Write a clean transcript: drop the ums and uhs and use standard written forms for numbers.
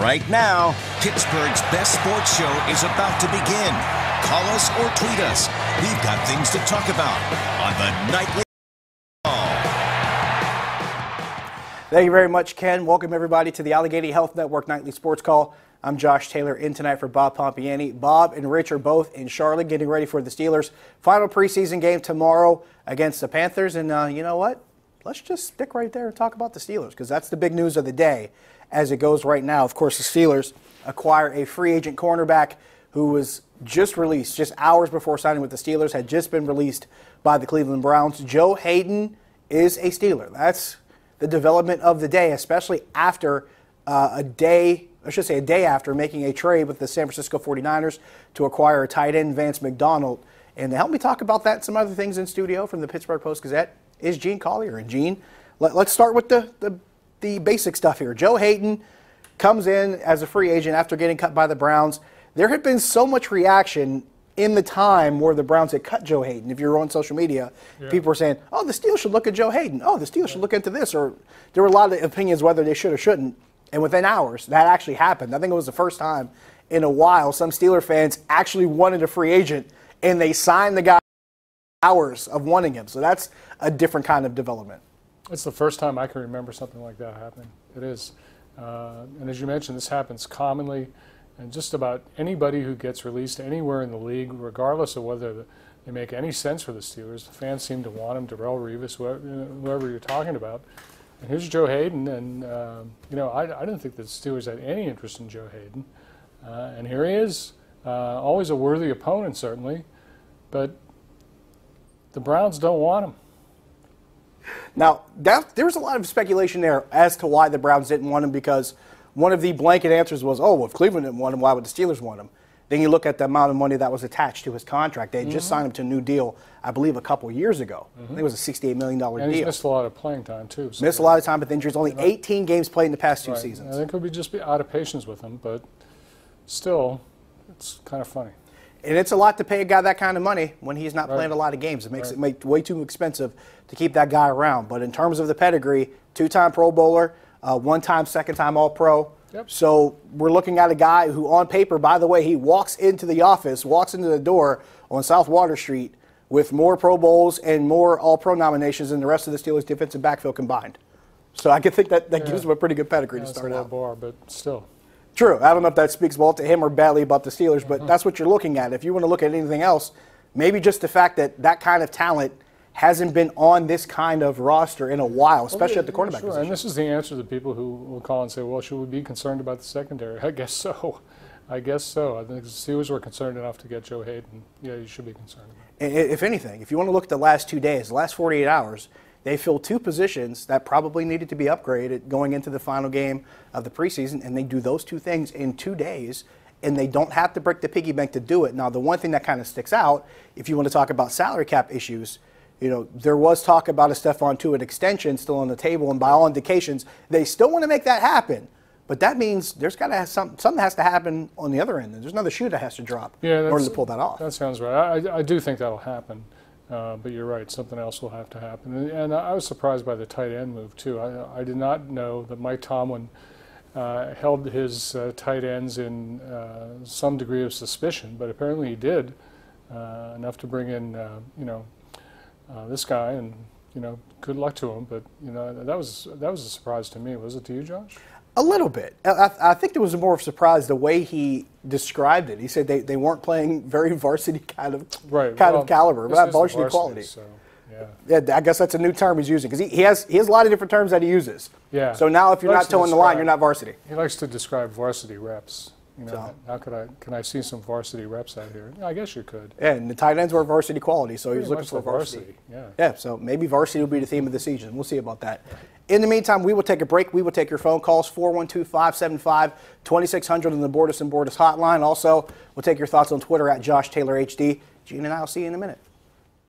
Right now, Pittsburgh's best sports show is about to begin. Call us or tweet us. We've got things to talk about on the Nightly Call. Thank you very much, Ken. Welcome, everybody, to the Allegheny Health Network Nightly Sports Call. I'm Josh Taylor, in tonight for Bob Pompiani. Bob and Rich are both in Charlotte getting ready for the Steelers' final preseason game tomorrow against the Panthers. And you know what? Let's just stick right there and talk about the Steelers, because that's the big news of the day as it goes right now. Of course, the Steelers acquire a free agent cornerback who was just released just hours before signing with the Steelers, had just been released by the Cleveland Browns. Joe Haden is a Steeler. That's the development of the day, especially after a day after making a trade with the San Francisco 49ers to acquire a tight end, Vance McDonald. And to help me talk about that and some other things in studio from the Pittsburgh Post-Gazette is Gene Collier. And Gene, let's start with the basic stuff here. Joe Haden comes in as a free agent after getting cut by the Browns. There had been so much reaction in the time where the Browns had cut Joe Haden. If you're on social media, people were saying, oh, the Steelers should look at Joe Haden. Oh, the Steelers should look into this. Or there were a lot of opinions whether they should or shouldn't. And within hours, that actually happened. I think it was the first time in a while some Steeler fans actually wanted a free agent, and they signed the guy hours of wanting him. So that's a different kind of development. It's the first time I can remember something like that happening. It is. And as you mentioned, this happens commonly. And just about anybody who gets released anywhere in the league, regardless of whether they make any sense for the Steelers, the fans seem to want him, Darrelle Revis, whoever you're talking about. And here's Joe Haden, and I didn't think the Steelers had any interest in Joe Haden. And here he is, always a worthy opponent, certainly, but the Browns don't want him. Now, there was a lot of speculation there as to why the Browns didn't want him, because one of the blanket answers was, oh, well, if Cleveland didn't want him, why would the Steelers want him? Then you look at the amount of money that was attached to his contract. They had just signed him to a new deal, I believe, a couple of years ago. I think it was a $68 million deal. And he's missed a lot of playing time, too. So missed a lot of time with injuries. Only 18 games played in the past two seasons. I think it would just be out of patience with him, but still, it's kind of funny. And it's a lot to pay a guy that kind of money when he's not playing a lot of games. It makes it way too expensive to keep that guy around. But in terms of the pedigree, two-time Pro Bowler, one-time, second-time All-Pro. Yep. So we're looking at a guy who, on paper, by the way, he walks into the office, walks into the door on South Water Street with more Pro Bowls and more All-Pro nominations than the rest of the Steelers' defensive backfield combined. So I can think that gives him a pretty good pedigree to start out. That's a low bar, but still. True. I don't know if that speaks well to him or badly about the Steelers, but that's what you're looking at. If you want to look at anything else, maybe just the fact that that kind of talent hasn't been on this kind of roster in a while, especially at the cornerback position. And this is the answer to the people who will call and say, well, should we be concerned about the secondary? I guess so. I think the Steelers were concerned enough to get Joe Haden. Yeah, you should be concerned about it. If anything, if you want to look at the last 2 days, the last 48 hours, they filled two positions that probably needed to be upgraded going into the final game of the preseason, and they do those two things in 2 days, and they don't have to break the piggy bank to do it. Now, the one thing that kind of sticks out, if you want to talk about salary cap issues, there was talk about a Stephon Tuitt extension still on the table, and by all indications, they still want to make that happen. But that means there's got to have something has to happen on the other end. There's another shoe that has to drop in order to pull that off. That sounds right. I do think that'll happen. But you're right, something else will have to happen. And I was surprised by the tight end move, too. I did not know that Mike Tomlin held his tight ends in some degree of suspicion, but apparently he did, enough to bring in, this guy, and, good luck to him. But, that was a surprise to me. Was it to you, Josh? A little bit. I think there was more of a surprise the way he described it. He said they weren't playing very varsity kind of caliber, but varsity quality. So, yeah, I guess that's a new term he's using, because he has a lot of different terms that he uses. Yeah. So now if you're not towing the line, you're not varsity. He likes to describe varsity reps. How can I see some varsity reps out here? I guess you could. Yeah, and the tight ends were varsity quality, so he was looking for varsity. Yeah, so maybe varsity will be the theme of the season. We'll see about that. In the meantime, we will take a break. We will take your phone calls, 412-575-2600 on the Bordas & Bordas hotline. Also, we'll take your thoughts on Twitter at Josh Taylor HD. Gene and I will see you in a minute.